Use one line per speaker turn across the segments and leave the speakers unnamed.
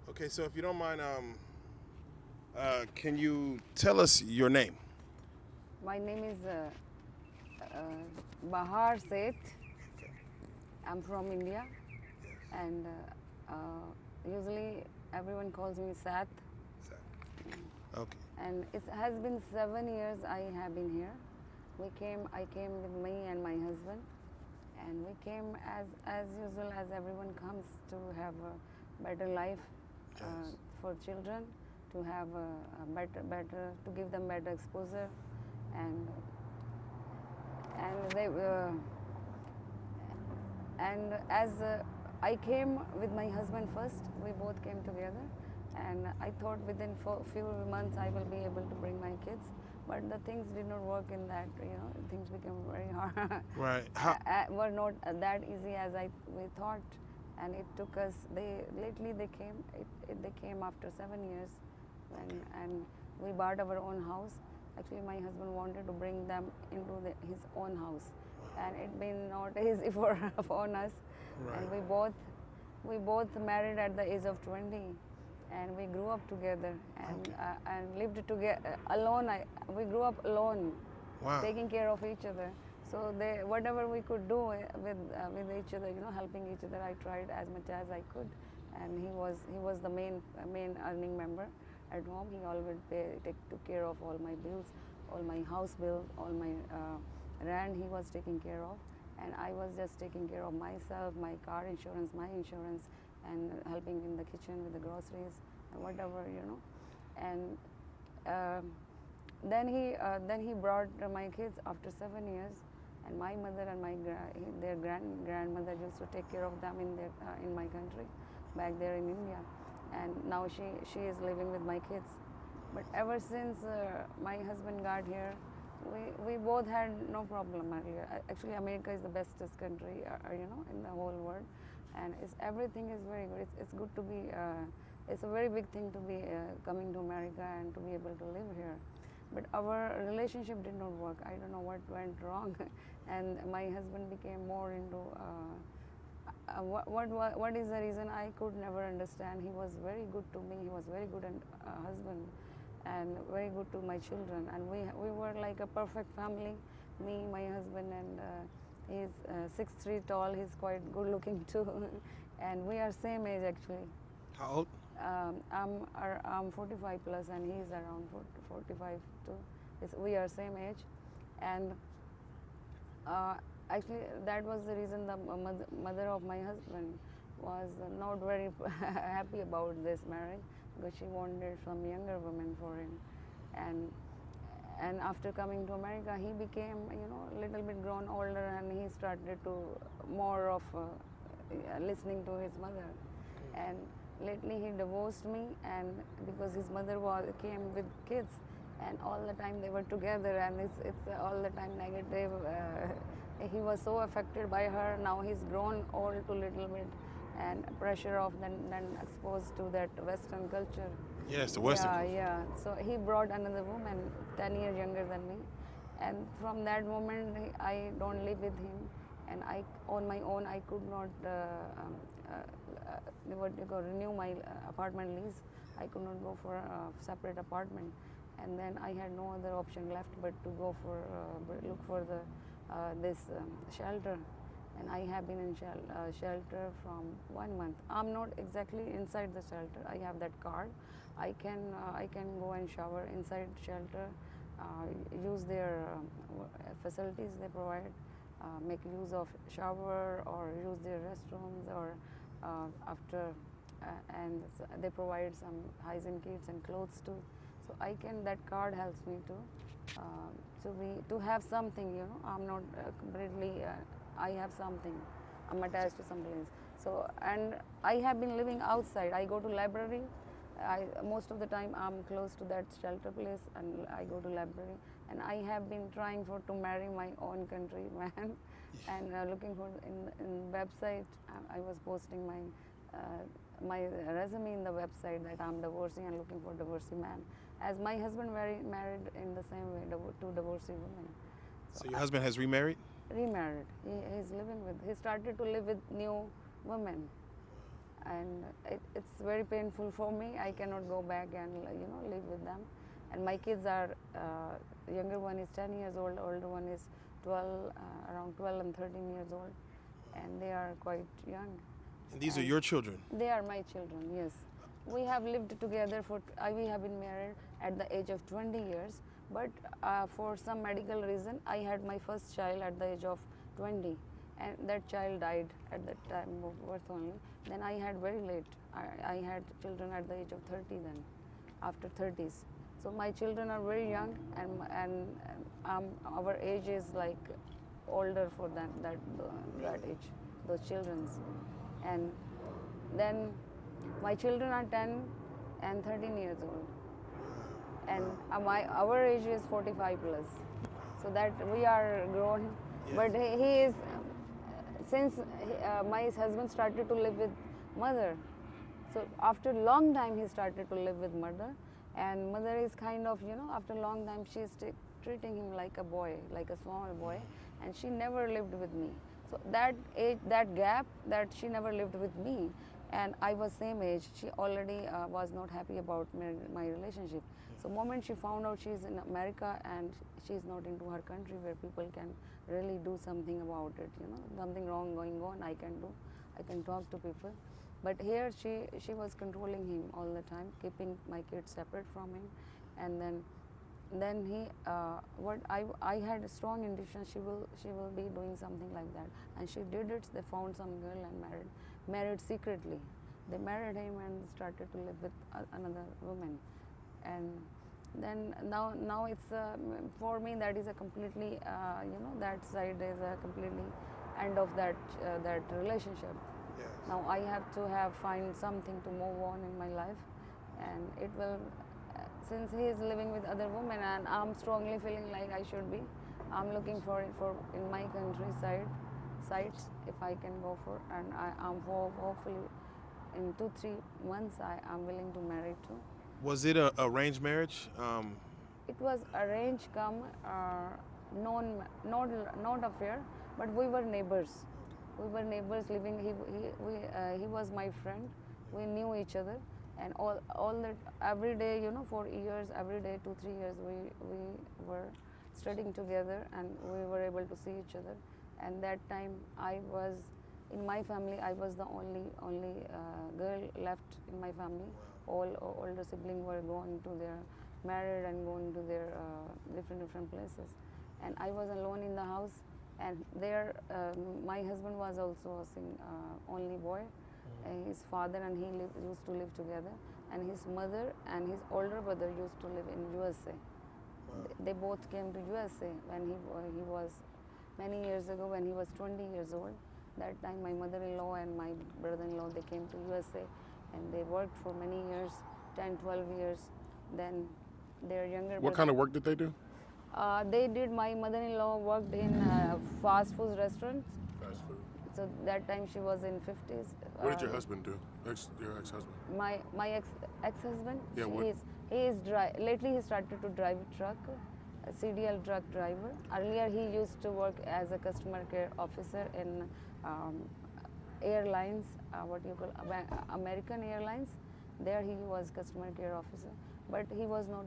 Okay, so if you don't mind, can you tell us your name?
My name is Behar Sayt.
Okay.
I'm from India,
Yes.
and usually everyone calls me Sat.
Exactly. Okay.
And it has been 7 years I have been here. I came with me and my husband, and we came as usual as everyone comes to have a better life
Yes.
for children, to have a better to give them better exposure, and and they and as I came with my husband first, we both came together, and I thought within few months I will be able to bring my kids, but the things did not work in that. Things became very hard.
Right. How?
Were not that easy as we thought, and it took us. They came. They came after 7 years,
Okay.
and we bought our own house. Actually, my husband wanted to bring them into his own house, and it been not easy for us.
Right.
And we both married at the age of 20, and we grew up together
Okay.
and lived together alone. We grew up alone,
Wow.
taking care of each other. So whatever we could do with each other, helping each other, I tried as much as I could. And he was the main earning member at home. He always took care of all my bills, all my house bills, all my rent. He was taking care of, and I was just taking care of myself, my car insurance, my insurance, and helping in the kitchen with the groceries, whatever. And um then he brought my kids after 7 years, and my mother and their grandmother used to take care of them in my country, back there in India, and now she is living with my kids. But ever since my husband got here, we both had no problem earlier. Actually, America is the bestest country, in the whole world, and everything is very good. It's good to be. It's a very big thing to be coming to America and to be able to live here. But our relationship did not work. I don't know what went wrong, and my husband became more into. What is the reason? I could never understand. He was very good to me. He was very good husband, and very good to my children. And we were like a perfect family. Me, my husband, and he's 6'3" tall. He's quite good looking too, and we are same age actually.
How old?
I'm 45 plus, and he's around 45 too. We are same age, and uh, actually, that was the reason the mother of my husband was not very happy about this marriage, because she wanted some younger woman for him, and after coming to America, he became a little bit grown older, and he started to more of listening to his mother, and lately he divorced me, and because his mother came with kids, and all the time they were together, and it's all the time negative. He was so affected by her. Now he's grown old to little bit, and pressure of then exposed to that Western culture.
Yes, the Western
Yeah,
culture.
yeah. So he brought another woman, 10 years younger than me, and from that moment I don't live with him, and I on my own I could not what you call renew my apartment lease. I could not go for a separate apartment, and then I had no other option left but to go for look for the this shelter, and I have been in shelter from 1 month. I'm not exactly inside the shelter. I have that card. I can go and shower inside shelter, use their facilities they provide, make use of shower or use their restrooms, or after and they provide some hygiene kits and clothes too. So that card helps me to have something. I'm not completely. I have something. I'm attached to some place. So, and I have been living outside. I go to library. Most of the time I'm close to that shelter place, and I go to library. And I have been trying for to marry my own country man, and looking for in website. I was posting my resume in the website that I'm divorcing and looking for divorcee man, as my husband married in the same way, two divorcee women. So
So your husband has remarried?
remarried. He started to live with new women, and it's very painful for me. I cannot go back and live with them. And my kids are younger one is 10 years old, older one is 12, around 12 and 13 years old, and they are quite young.
And these are your children?
They are my children, yes. We have lived together we have been married at the age of 20 years, but for some medical reason, I had my first child at the age of 20, and that child died at the time of birth only. Then I had very late. I had children at the age of 30 then, after 30s. So my children are very young, and our age is like older for that age, those children's. And then my children are 10 and 13 years old, and our age is 45 plus, so that we are grown.
Yes.
But he is, since my husband started to live with mother, so after a long time he started to live with mother, and mother is kind of, after a long time she is treating him like a boy, like a small boy, and she never lived with me. So that age, that gap, that she never lived with me, and I was same age, she already was not happy about my relationship. So moment she found out she is in America and she is not into her country where people can really do something about it, something wrong going on, I can talk to people. But here she was controlling him all the time, keeping my kids separate from him, and then he what I had a strong intuition she will be doing something like that, and she did it. They found some girl and married secretly. They married him and started to live with another woman, and then now it's for me that is a completely that side is a completely end of that relationship.
Yes.
Now I have to find something to move on in my life, and it will. Since he is living with other women, and I'm strongly feeling like I should be, I'm looking for it in my countryside sites if I can go for, and I'm hopefully in 2-3 months I'm willing to marry too.
Was it a arranged marriage?
It was arranged, not affair, but we were neighbors. We were neighbors living. He was my friend. We knew each other, and all that every day, for years, every day 2-3 years we were studying together, and we were able to see each other. And that time I was in my family, I was the only girl left in my family. All older siblings were going to their married and going to their different places, and I was alone in the house. And there my husband was also a only boy. His father and he used to live together, and his mother and his older brother used to live in USA. They both came to USA when he was many years ago, when he was 20 years old. That time my mother-in-law and my brother-in-law, they came to USA, and they worked for many years, 10-12 years. Then their younger
What kind of work did they do?
They did. My mother-in-law worked in fast food restaurants.
Fast food.
So that time she was in 50s.
What did your husband do? Your ex-husband?
My ex-husband?
Yeah,
Lately he started to drive a truck, a CDL truck driver. Earlier he used to work as a customer care officer in airlines, what you call American Airlines. There he was customer care officer, but he was not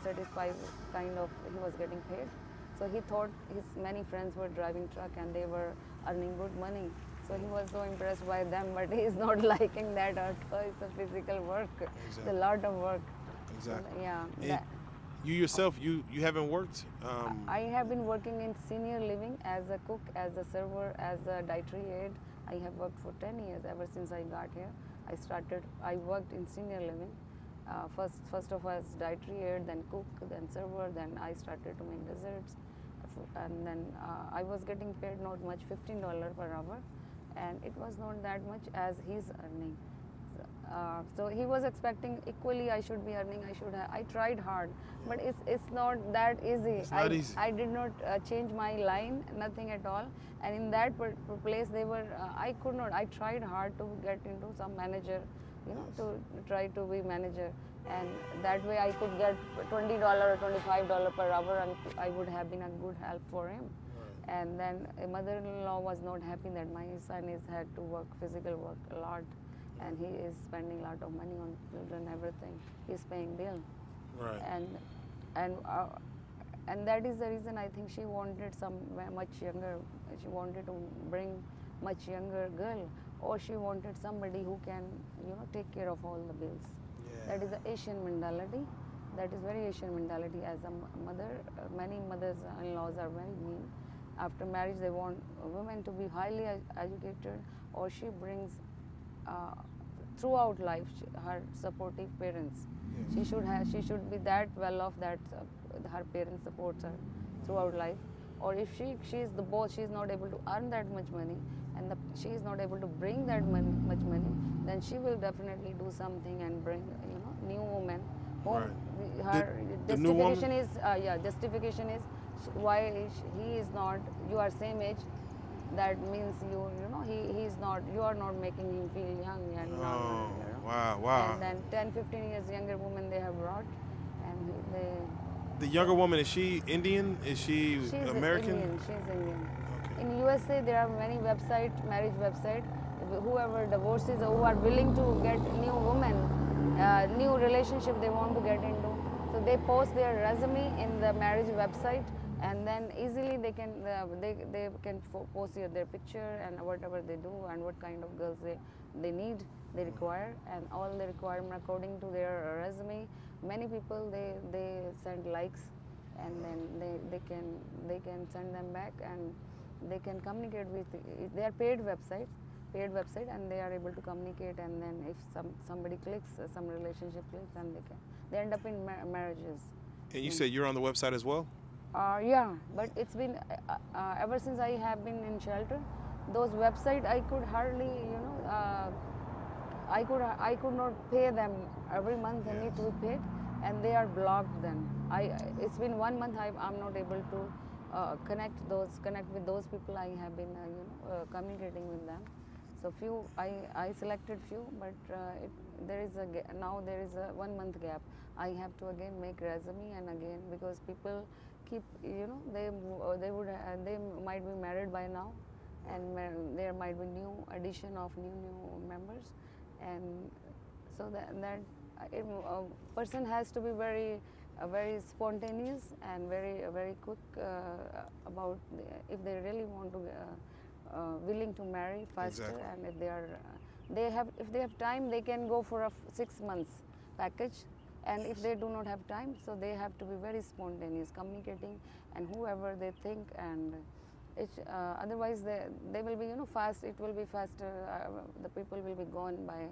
satisfied with kind of he was getting paid. So he thought his many friends were driving truck and they were earning good money. So he was so impressed by them, but he is not liking that at all. It's a physical work.
Exactly.
It's a lot of work.
Exactly.
So, yeah.
And you yourself, you haven't worked?
I have been working in senior living as a cook, as a server, as a dietary aide. I have worked for 10 years ever since I got here. I worked in senior living. First of all as dietary aide, then cook, then server, then I started to make desserts. And then I was getting paid not much, $15 per hour. And it was not that much as he's earning. So he was expecting equally I should be earning. I tried hard, but it's not that easy.
It's not easy.
I did not change my line, nothing at all. And in that place, they were. I could not. I tried hard to get into some manager, to try to be manager, and that way I could get $20 or $25 per hour, and I would have been a good help for him. And then a mother-in-law was not happy that my son had to work, physical work a lot. and he is spending a lot of money on children, everything. He's paying bill,
Right.
and and that is the reason I think she wanted much younger. She wanted to bring much younger girl, or she wanted somebody who can take care of all the bills. That is the Asian mentality. That is very Asian mentality. As a mother, many mothers-in-laws are very mean. After marriage, they want women to be highly educated, or she brings throughout life her supportive parents.
Yes.
She should be that well off that her parents supports her throughout life. Or if she is the boss, she is not able to earn that much money, and she is not able to bring that much money, then she will definitely do something and bring new woman whom
Right.
her
The new woman?
justification is justification is why he is not, you are same age, that means he is not, you are not making him feel young and
Oh,
normal.
wow.
And then 10-15 years younger woman they have brought, and they
The younger woman, is she Indian? Is she
she's
American?
Indian. She's Indian.
Okay.
In USA, there are many marriage website. Whoever divorces or who are willing to get new women, new relationship they want to get into, so they post their resume in the marriage website, and then easily they can post their picture and whatever they do and what kind of girls they need, they require, and all the requirement according to their resume. Many people they send likes, and then they can send them back, and they can communicate with. They are paid website, and they are able to communicate. And then if somebody clicks, some relationship clicks, and they end up in marriages.
And you said you're on the website as well?
Yeah, but it's been ever since I have been in shelter. Those website I could hardly, I could not pay them every month. They need to be paid, and they are blocked. Then it's been 1 month. I'm not able to connect with those people. I have been communicating with them. So I selected few, but there is now there is a 1 month gap. I have to again make resume, and again, because people keep they might be married by now, and there might be new addition of new members, and so that a person has to be very spontaneous and very quick about if they really want to willing to marry faster.
Exactly.
And if if they have time, they can go for a 6 months package. And if they do not have time, so they have to be very spontaneous, communicating, and whoever they think, and otherwise they will be fast. It will be faster. The people will be gone by.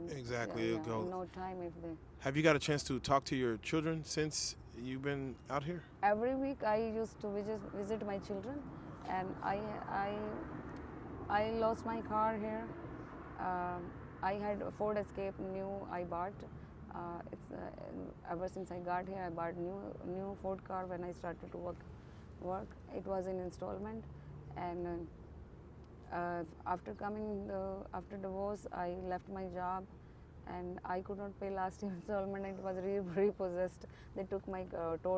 Exactly. It'll go.
In no time if they.
Have you got a chance to talk to your children since you've been out here?
Every week I used to visit my children, and I lost my car here. I had a Ford Escape new I bought. Ever since I got here, I bought new Ford car when I started to work. It was in installment, and after divorce, I left my job, and I could not pay last year installment. It was repossessed. They towed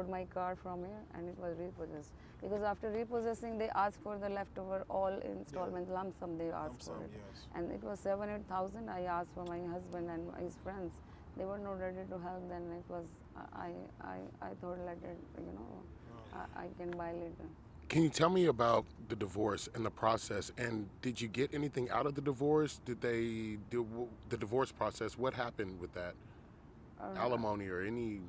my car from here, and it was repossessed. Because after repossessing, they asked for the leftover all installment lump sum. They asked for it,
Yes.
and it was 7,000-8,000. I asked for my husband and his friends. They were not ready to help. Then it was I thought let it I can buy later.
Can you tell me about the divorce and the process? And did you get anything out of the divorce? Did they do the divorce process? What happened with that? Alimony or any?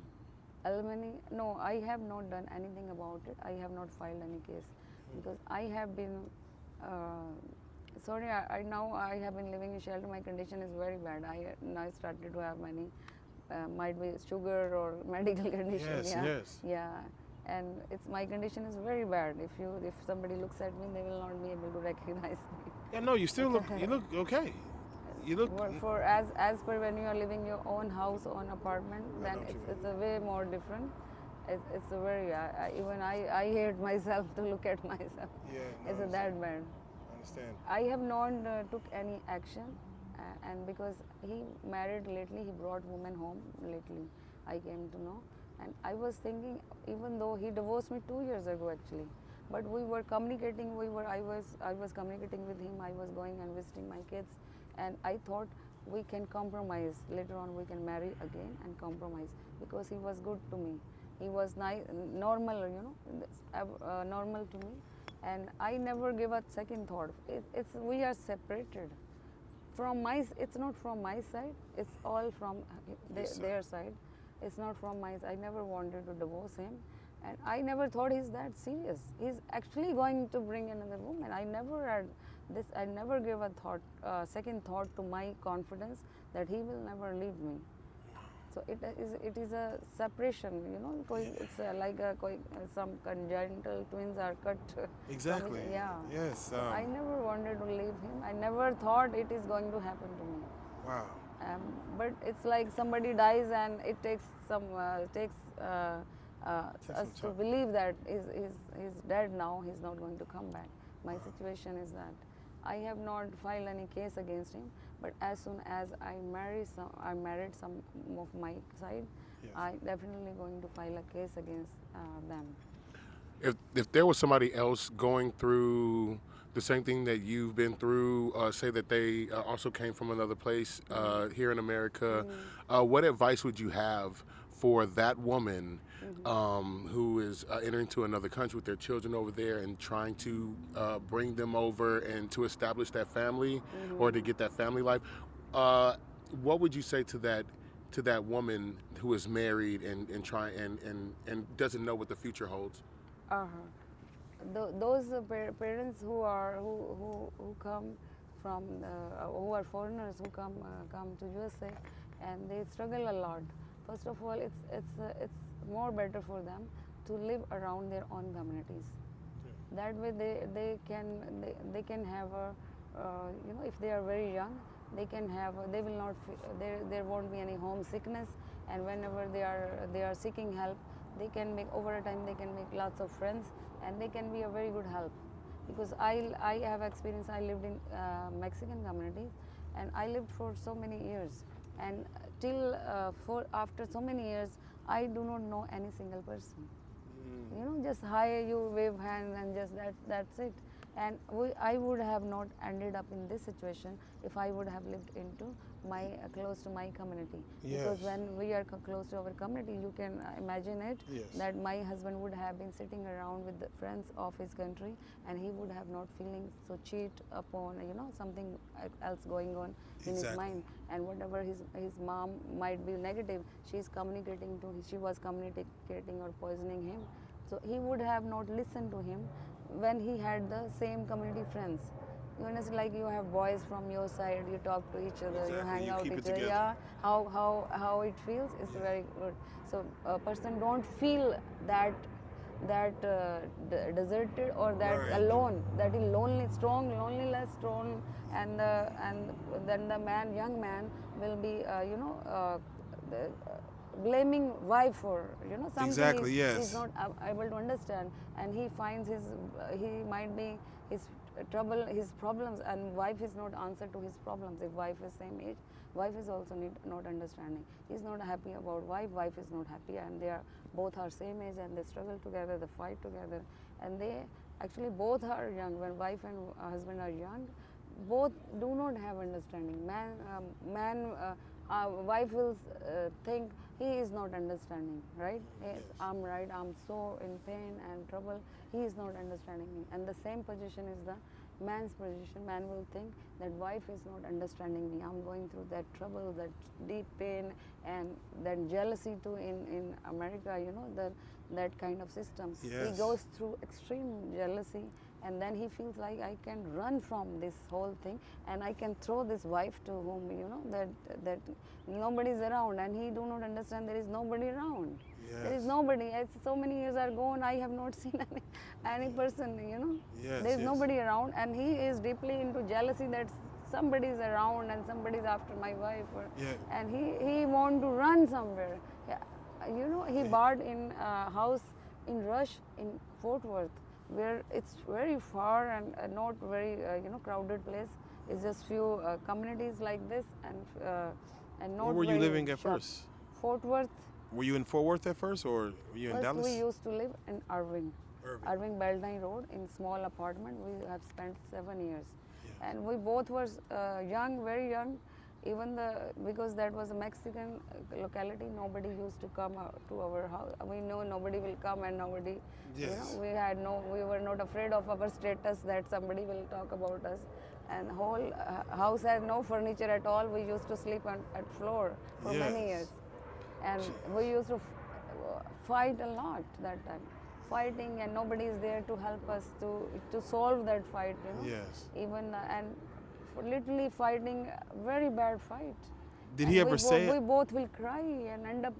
Alimony? No, I have not done anything about it. I have not filed any case because I have been. Sorry, now I have been living in shelter. My condition is very bad. I now started to have many, might be sugar or medical condition.
Yes.
Yeah, and my condition is very bad. If somebody looks at me, they will not be able to recognize me.
Yeah, no, you still look okay. You look.
For as per when you are living your own house, own apartment, then
know what you
it's a way more different. It's a very even I hate myself to look at myself.
Yeah.
It's that bad.
I understand.
I have not took any action, and because he married lately, he brought women home lately. I came to know, and I was thinking, even though he divorced me 2 years ago actually, but we were communicating. I was communicating with him. I was going and visiting my kids, and I thought we can compromise. Later on, we can marry again and compromise, because he was good to me. He was nice, normal, normal to me, and I never give a second thought. It's we are separated. From my, it's not from my side. It's all from their side. It's not from my side. I never wanted to divorce him, and I never thought he's that serious. He's actually going to bring another woman. I never had this. I never gave a thought, second thought to my confidence that he will never leave me. So it is a separation, it's like some congenital twins are cut.
Exactly.
Yeah.
Yes.
So I never wanted to leave him. I never thought it is going to happen to me.
Wow.
But it's like somebody dies and it takes us to believe that he's dead now. He's not going to come back. My situation is that I have not filed any case against him. But as soon as I married some of my side,
Yes.
I definitely going to file a case against them.
If there was somebody else going through the same thing that you've been through, say that they also came from another place here in America, what advice would you have for that woman who is entering into another country with their children over there and trying to bring them over and to establish that family or to get that family life? What would you say to that woman who is married and doesn't know what the future holds?
Those parents who come from who are foreigners who come to USA, and they struggle a lot. First of all, it's more better for them to live around their own communities. That way they can have a if they are very young, they will not there won't be any homesickness, and whenever they are seeking help, they can make over a time they can make lots of friends, and they can be a very good help. Because I have experience. I lived in Mexican community, and I lived for so many years, and till after so many years I do not know any single person. Just hi, you wave hand, and just that's it. And I would have not ended up in this situation if I would have lived into my close to my community. Because
Yes.
when we are close to our community, you can imagine it,
Yes.
that my husband would have been sitting around with the friends of his country, and he would have not feeling so cheat upon something else going on in his
Exactly.
mind. And whatever his mom might be negative, she was communicating or poisoning him. So he would have not listened to him when he had the same community friends. You understand, like you have boys from your side, you talk to each other, you
Exactly,
hang
you
out
keep it
each other.
together.
Yeah, how it feels is very good. So a person don't feel that deserted or that
Right.
alone, that is lonely, strong loneliness, strong, and then the young man will be the, blaming wife for something
Exactly,
he's
yes.
not able to understand, and he finds he might be his trouble, his problems, and wife is not answer to his problems. If wife is same age, wife is also not understanding. He's not happy about wife is not happy, and they are both are same age, and they struggle together, they fight together, and they actually both are young. When wife and husband are young, both do not have understanding. Wife will think he is not understanding, right? Yes. I'm right, I'm so in pain and trouble, he is not understanding me. And the same position is the man's position. Man will think that wife is not understanding me, I'm going through that trouble, that deep pain, and then jealousy too in America, that kind of system.
Yes.
He goes through extreme jealousy, and then he feels like I can run from this whole thing, and I can throw this wife to whom that nobody's around, and he do not understand there is nobody around. There is
Yes.
nobody. So many years are gone, I have not seen any person.
Yes,
There is
yes.
nobody around, and he is deeply into jealousy that somebody is around and somebody is after my wife,
Yeah.
and he want to run somewhere. Yeah. He bought in a house in Rush in Fort Worth, where it's very far and not very crowded place. It's just few communities like this, and not
Where were you
very
living at
sharp.
first?
Fort Worth.
Were you in Fort Worth at first, or were you in
First,
Dallas?
we used to live in Irving.
Irving.
Beltline Road, in small apartment. We have spent 7 years,
Yes.
and we both were young, very young. Even because that was a Mexican locality, nobody used to come to our house. We know nobody will come, and nobody,
Yes.
we were not afraid of our status that somebody will talk about us. And whole house had no furniture at all. We used to sleep at floor for many years,
Yes.
and we used to fight a lot that time, fighting, and nobody is there to help us to solve that fight.
Yes.
Even and literally fighting very bad fight,
Did he
and
ever say
we
it?
both will cry and end up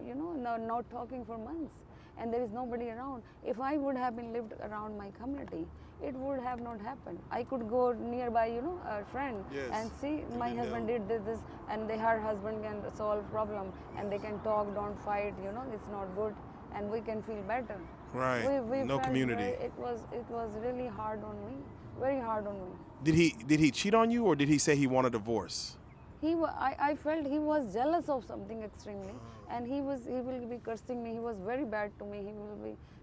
not talking for months, and there is nobody around. If I would have been lived around my community, it would have not happened. I could go nearby, a friend,
Yes.
and see
And
my
then
husband
they'll-
did this, and her husband can solve problem, and they can talk, don't fight, it's not good, and we can feel better.
Right.
We
No
felt
community.
it was really hard on me, very hard on me.
Did he cheat on you, or did he say he wanted a divorce?
I felt he was jealous of something extremely, and he will be cursing me. He was very bad to me.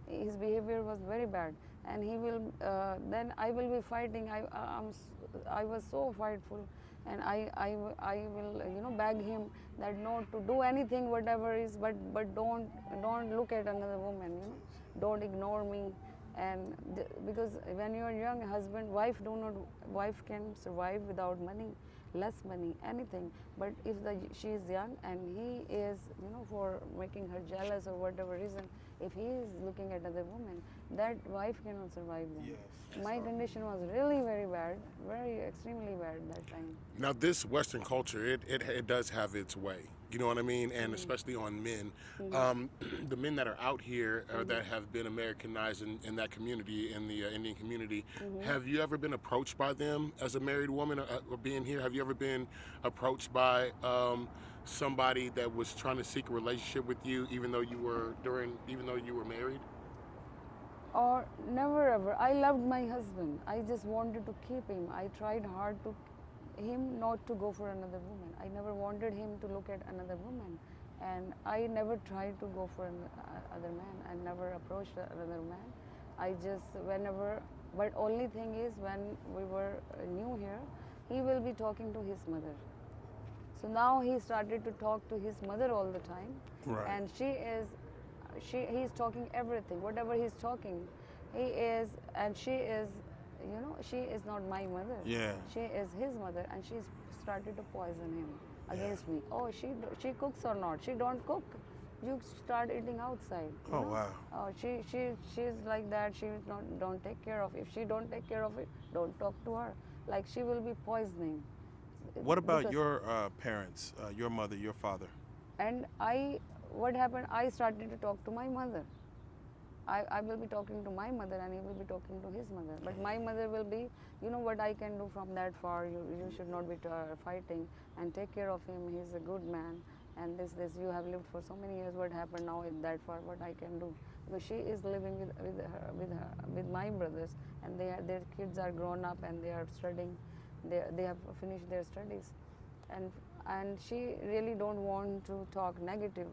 His behavior was very bad, and he will then I will be fighting. I was so fightful, and I will beg him that not to do anything whatever is, but don't look at another woman. Don't ignore me. And because when you are young, wife can survive without money, less money, anything. But if she is young and he is, for making her jealous or whatever reason, if he is looking at other women, that wife cannot survive then.
Yes.
My condition was really very bad, very extremely bad that time.
Now, this Western culture, it does have its way. You know what I mean? And especially on men. The men that are out here or that have been Americanized in that community, in the Indian community, have you ever been approached by them as a married woman or being here? Have you ever been approached by somebody that was trying to seek a relationship with you, even though you were married?
Or never ever. I loved my husband. I just wanted to keep him. I tried hard to him not to go for another woman. I never wanted him to look at another woman, and I never tried to go for another man. I never approached another man. I just whenever. But only thing is, when we were new here, he will be talking to his mother. So now he started to talk to his mother all the time,
Right.
and he's talking everything, whatever he's talking, he is, and she is, she is not my mother.
Yeah.
She is his mother, and she's started to poison him against me. Oh, she cooks or not? She don't cook. You start eating outside.
Oh, wow.
Oh, she's like that. She don't take care of. If she don't take care of it, don't talk to her. Like she will be poisoning.
What about
Because-
your parents, your mother, your father?
And what happened, I started to talk to my mother. I will be talking to my mother, and he will be talking to his mother. But my mother will be, what I can do from that far. You should not be fighting, and take care of him. He's a good man, and this you have lived for so many years. What happened now is that far? What I can do? Because she is living with my brothers, and their kids are grown up and they are studying. They have finished their studies, and she really don't want to talk negative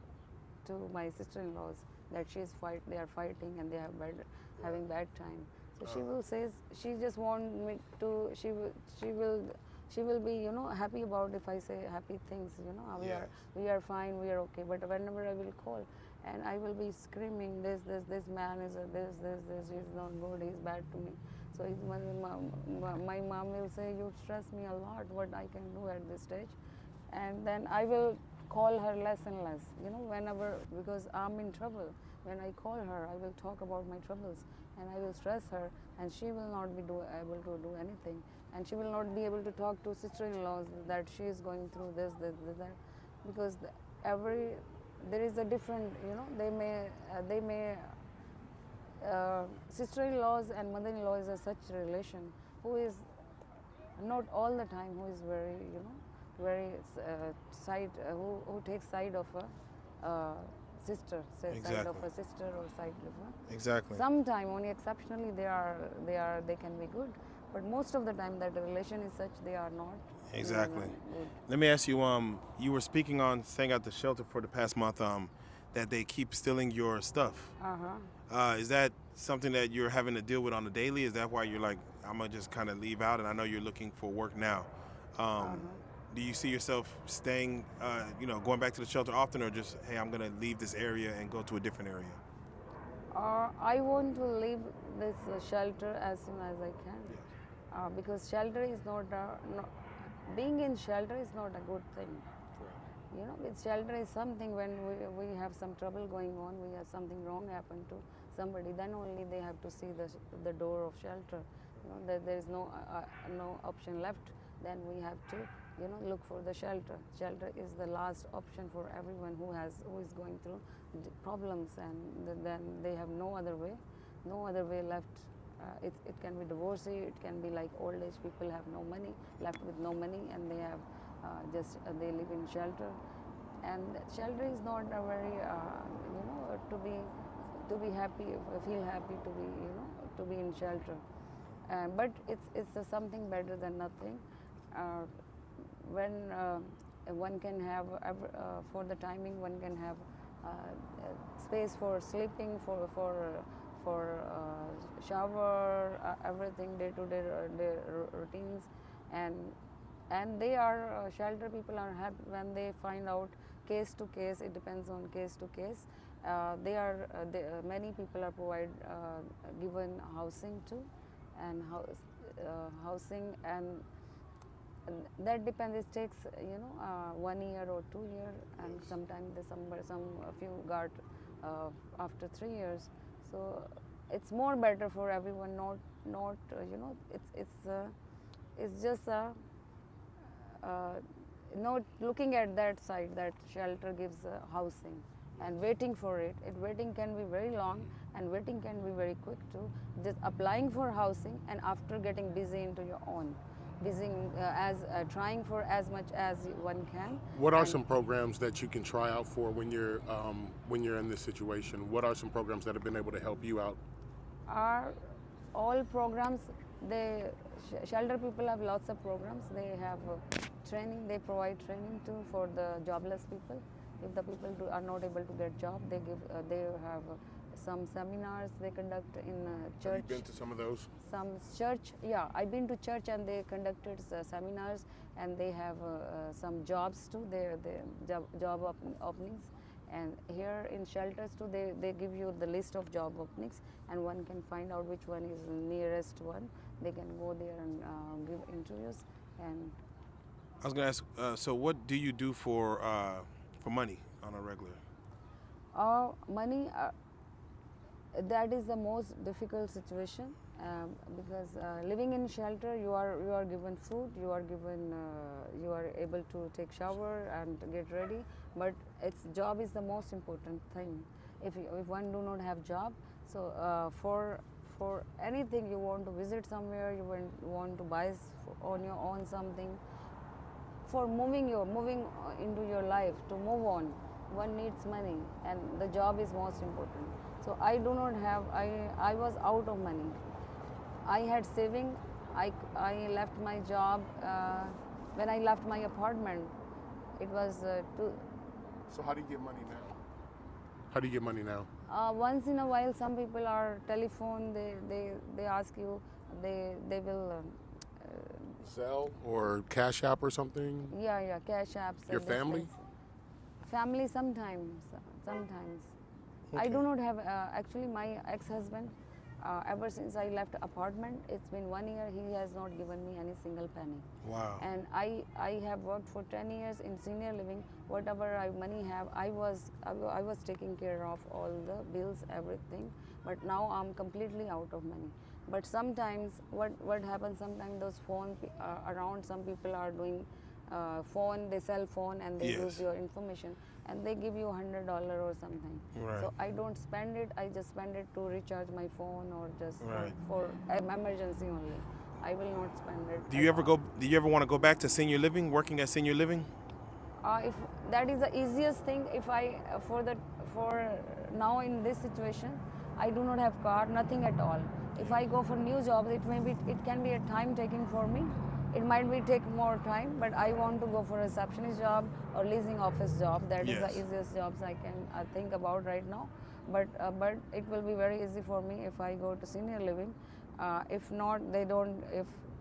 to my sister-in-laws that they are fighting and they are having bad time. So she will say, she just want me to, she will be, happy about if I say happy things,
Yes.
we are fine, we are okay. But whenever I will call, and I will be screaming, this man is he's not good, he's bad to me. So my mom will say, you stress me a lot, what I can do at this stage. And then I will call her less and less, whenever, because I'm in trouble. When I call her, I will talk about my troubles, and I will stress her, and she will not be able to do anything. And she will not be able to talk to sister-in-laws that she is going through this, that, because there is a different, they may sister-in-laws and mother-in-law is a such relation who is not all the time, who is very side, who takes side of a sister, side of
Exactly.
a sister or side of a.
Exactly.
Sometime, only exceptionally, they can be good, but most of the time that the relation is such, they are not.
Exactly.
Good.
Let me ask you. You were speaking on staying at the shelter for the past month. That they keep stealing your stuff. Is that something that you're having to deal with on a daily? Is that why you're like, I'm gonna just kind of leave out? And I know you're looking for work now. do you see yourself staying, going back to the shelter often, or just, hey, I'm gonna leave this area and go to a different area?
I want to leave this shelter as soon as I can,
Yes.
because shelter is not being in shelter is not a good thing.
Correct.
With shelter is something when we have some trouble going on, we have something wrong happen to somebody, then only they have to see the door of shelter. That there is no option left, then we have to look for the shelter. Shelter is the last option for everyone who is going through problems, and then they have no other way left. It can be divorcee, it can be like old age people have no money, left with no money, and they have they live in shelter. And shelter is not a very to be happy, feel happy to be in shelter. But it's something better than nothing. When one can have for the timing, one can have space for sleeping, for shower, everything, day-to-day routines, and they are shelter people are happy when they find out case to case. It depends on case to case. Many people are given housing too, and housing, and that depends. It takes 1 year or 2 years, and sometimes a few got after 3 years. So it's more better for everyone. Not it's just not looking at that side, that shelter gives housing, and waiting for it. Waiting can be very long, and waiting can be very quick too. Just applying for housing, and after getting busy into your own, trying for as much as one can.
What are some programs that you can try out for when you're in this situation? What are some programs that have been able to help you out?
Are all programs, shelter people have lots of programs. They have training, they provide training too for the jobless people. If the people are not able to get job, they have some seminars they conduct in church.
Have you been to some of those?
Some church, yeah, I've been to church, and they conducted seminars, and they have some jobs too. They job openings. And here in shelters too, they give you the list of job openings, and one can find out which one is the nearest one. They can go there and give interviews. And
I was gonna ask, so what do you do for money on a regular?
Money, that is the most difficult situation, because living in shelter, you are given food, you are able to take shower and get ready, but job is the most important thing. If one do not have job, so for anything, you want to visit somewhere, you want to buy on your own something, for moving into your life, to move on, one needs money, and the job is most important. So I do not have, I was out of money. I had saving. I left my job when I left my apartment. It was
So how do you get money now? How do you get money now?
once in a while, some people are telephone. They ask you. They will.
Zelle or Cash App or something?
Yeah, cash apps.
Your family?
Family sometimes. I do not have, actually my ex-husband, ever since I left apartment, it's been 1 year, he has not given me any single penny.
Wow.
And I have worked for 10 years in senior living. Whatever money have, I was taking care of all the bills, everything. But now I'm completely out of money. But sometimes, what happens, sometimes those phone around, some people are doing phone, they sell phone, and they
Yes.
use your information, and they give you $100 or something.
Right.
So I don't spend it. I just spend it to recharge my phone, or just
Right.
for emergency only. I will not spend it.
Do you ever want to go back to senior living, working at senior living?
If that is the easiest thing, if I for now in this situation, I do not have car, nothing at all. If I go for new jobs, it can be a time taking for me. It might be take more time, but I want to go for a receptionist job or leasing office job. That is
Yes.
the easiest jobs I can think about right now. But it will be very easy for me if I go to senior living. If not, they don't.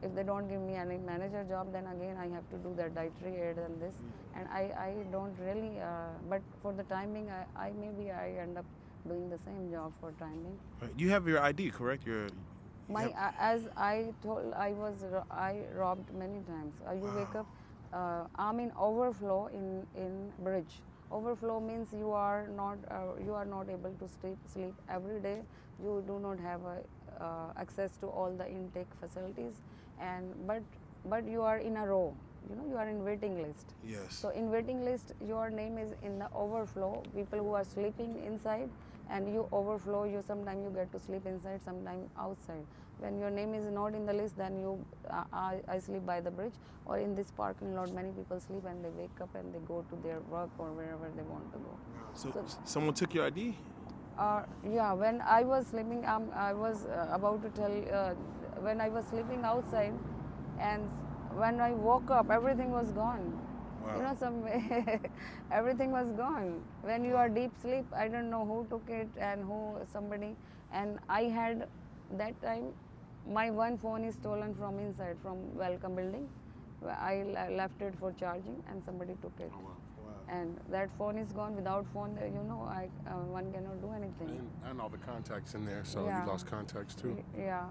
if they don't give me any manager job, then again I have to do that dietary aid and this. And I don't really, but for the timing, maybe I end up doing the same job for timing.
Right. You have your ID, correct?
As I told, I robbed many times. You wake up, I'm in overflow in bridge. Overflow means you are not able to sleep every day. You do not have access to all the intake facilities, and but you are in a row. You are in waiting list.
Yes.
So in waiting list, your name is in the overflow. People who are sleeping inside, and you overflow. Sometimes you get to sleep inside, sometimes outside. When your name is not in the list, then I sleep by the bridge or in this parking lot. Many people sleep and they wake up and they go to their work or wherever they want to go.
So someone took your ID?
Yeah, when I was sleeping, I was about to tell, when I was sleeping outside, and when I woke up, everything was gone.
Wow.
Everything was gone. When you are deep sleep, I don't know who took it and somebody. And I had, that time, my one phone is stolen from inside, from Welcome building. I left it for charging and somebody took it.
Oh, wow.
And that phone is gone. Without phone, one cannot do anything.
And all the contacts in there, so
Yeah.
you lost contacts too.
Yeah,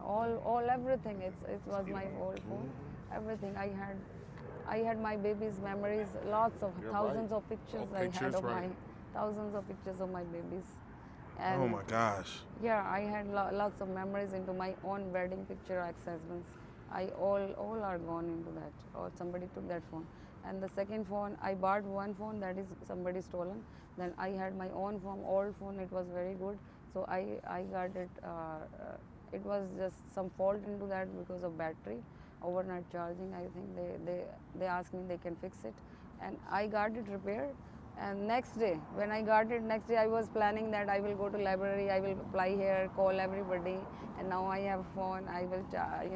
everything. It was my old phone. Everything I had my baby's memories, lots of
You're
thousands
right.
of pictures
All
I had
pictures,
of
right.
thousands of pictures of my babies. And
Oh my gosh.
yeah, I had lots of memories into my own wedding picture, ex-husbands. All are gone into that, or somebody took that phone. And the second phone, I bought one phone that is somebody stolen. Then I had my own phone, old phone. It was very good, so I got it. It was just some fault into that because of battery, overnight charging. I think they asked me they can fix it, and I got it repaired. And next day, when I got it, next day I was planning that I will go to library, I will apply here, call everybody, and now I have phone, I will, I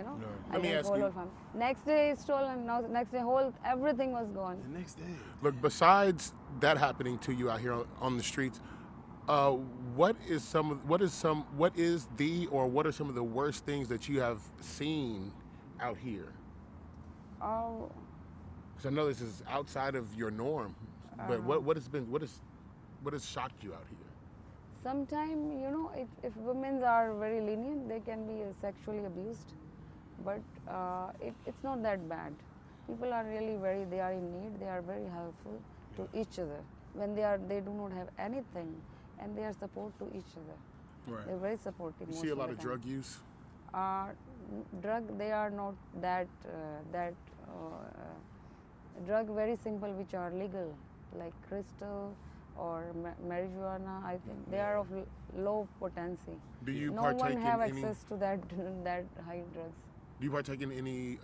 Let me
can
ask
call
you-
all family. Next day it's stolen, now next day everything was gone.
The next day.
Look, besides that happening to you out here on the streets, what are some of the worst things that you have seen out here?
Oh,
Because I know this is outside of your norm, but what has shocked you out here?
sometimes, if women are very lenient, they can be sexually abused, but it's not that bad. People are really they are in need, they are very helpful to each other. When they do not have anything, and they are support to each other.
Right.
They're very supportive.
You
most
see a
of
lot
the
of
time.
drug use?
Drug, they are not that drug very simple which are legal, like crystal or marijuana. I think they are of low potency.
Do you
No
partake
one have
in any?
access to that that high drugs.
Do you partake in any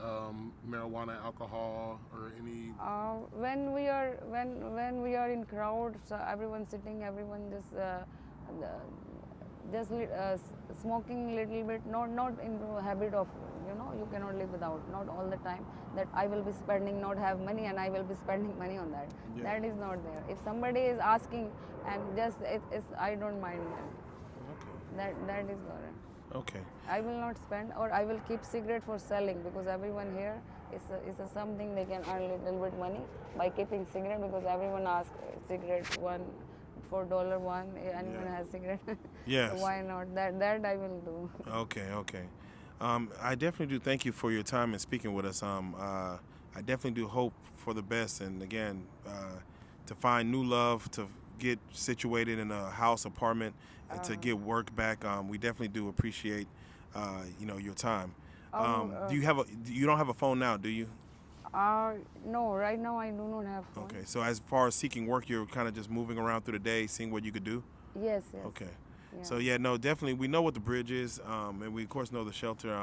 marijuana, alcohol, or any?
When we are in crowds, everyone sitting, everyone smoking little bit, not into habit of, you cannot live without, not all the time, that I will be spending, not have money and I will be spending money on that.
Yeah.
That is not there. If somebody is asking and just, I don't mind that. That is correct.
Okay.
I will not spend, or I will keep cigarette for selling, because everyone here is a something they can earn a little bit money by keeping cigarette, because everyone asks cigarette one for $1. Anyone
Yeah.
has cigarette.
Yes.
So why not? That I will do.
Okay. I definitely do thank you for your time and speaking with us. I definitely do hope for the best, and again, to find new love, to get situated in a house, apartment, and to get work back. We definitely do appreciate, your time. You don't have a phone now, do you?
No, right now I do not have phone.
Okay. So as far as seeking work, you're kind of just moving around through the day, seeing what you could do.
Yes.
Okay.
Yeah.
So yeah, no, definitely. We know what the bridge is, and we of course know the shelter.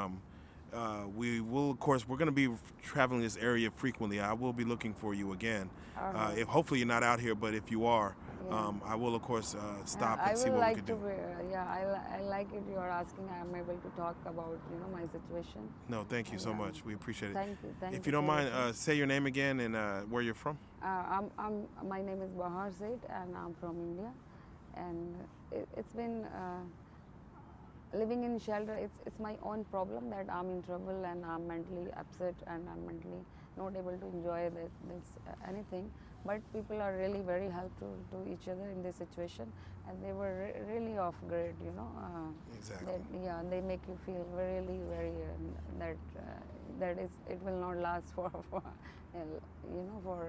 We will, of course, we're going to be traveling this area frequently. I will be looking for you again. If hopefully you're not out here, but if you are, I will of course stop and see what we could do.
I like it. You are asking. I am able to talk about my situation.
No, thank you so much. We appreciate it.
Thank you.
If you don't mind, say your name again and where you're from.
My name is Behar Sayt and I'm from India, and it's been living in shelter, it's my own problem that I'm in trouble and I'm mentally upset and I'm mentally not able to enjoy this anything. But people are really very helpful to each other in this situation, and they were really of great, you know.
Exactly.
That, yeah, they make you feel really very that that is it will not last for you know, for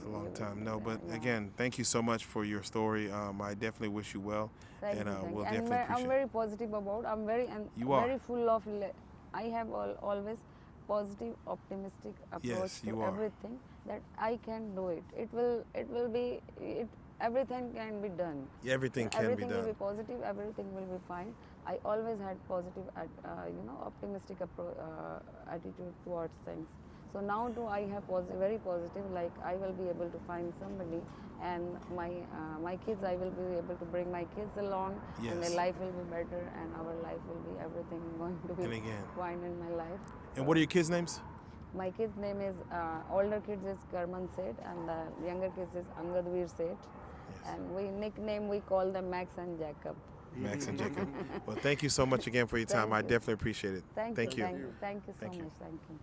A long time. No, but
yeah.
again, thank you so much for your story. I definitely wish you well,
Thank
and
you, thank
we'll
you. And
definitely appreciate
I'm very positive about. I'm very and
You are.
very full of. I have always positive, optimistic approach
Yes,
to
you are.
everything. That I can do it. It will. It will be. It. Everything can be done.
Everything
So
can be
everything will
done.
be positive. Everything will be fine. I always had positive, you know, optimistic attitude towards things. So now too, I have very positive. Like I will be able to find somebody, and my kids, I will be able to bring my kids along, and their
Yes.
life will be better, and our life will be everything going to be
And again.
fine in my life.
And what are your kids' names?
My kid's name is older kids is Karman Sayt, and the younger kids is Angadveer Sayt, and we call them Max and Jacob.
Max and Jacob. Well, thank you so much again for your time.
Thank
I
you.
definitely appreciate it.
Thank
Thank
you.
you.
Thank you so
Thank you.
much. Thank you.